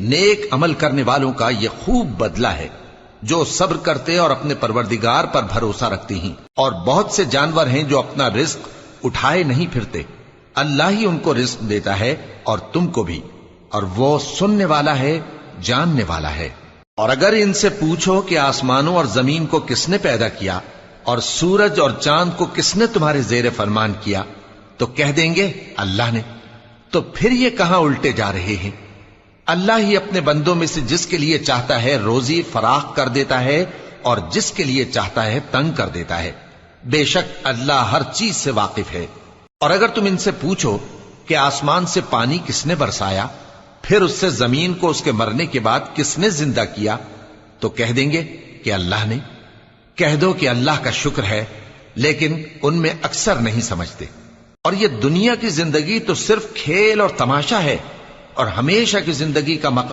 نیک عمل کرنے والوں کا یہ خوب بدلہ ہے جو صبر کرتے اور اپنے پروردگار پر بھروسہ رکھتے ہیں۔ اور بہت سے جانور ہیں جو اپنا رزق اٹھائے نہیں پھرتے، اللہ ہی ان کو رزق دیتا ہے اور تم کو بھی، اور وہ سننے والا ہے، جاننے والا ہے۔ اور اگر ان سے پوچھو کہ آسمانوں اور زمین کو کس نے پیدا کیا اور سورج اور چاند کو کس نے تمہارے زیر فرمان کیا، تو کہہ دیں گے اللہ نے۔ تو پھر یہ کہاں الٹے جا رہے ہیں؟ اللہ ہی اپنے بندوں میں سے جس کے لیے چاہتا ہے روزی فراخ کر دیتا ہے اور جس کے لیے چاہتا ہے تنگ کر دیتا ہے۔ بے شک اللہ ہر چیز سے واقف ہے۔ اور اگر تم ان سے پوچھو کہ آسمان سے پانی کس نے برسایا، پھر اس سے زمین کو اس کے مرنے کے بعد کس نے زندہ کیا، تو کہہ دیں گے کہ اللہ نے۔ کہہ دو کہ اللہ کا شکر ہے، لیکن ان میں اکثر نہیں سمجھتے۔ اور یہ دنیا کی زندگی تو صرف کھیل اور تماشا ہے، اور ہمیشہ کی زندگی کا مقصد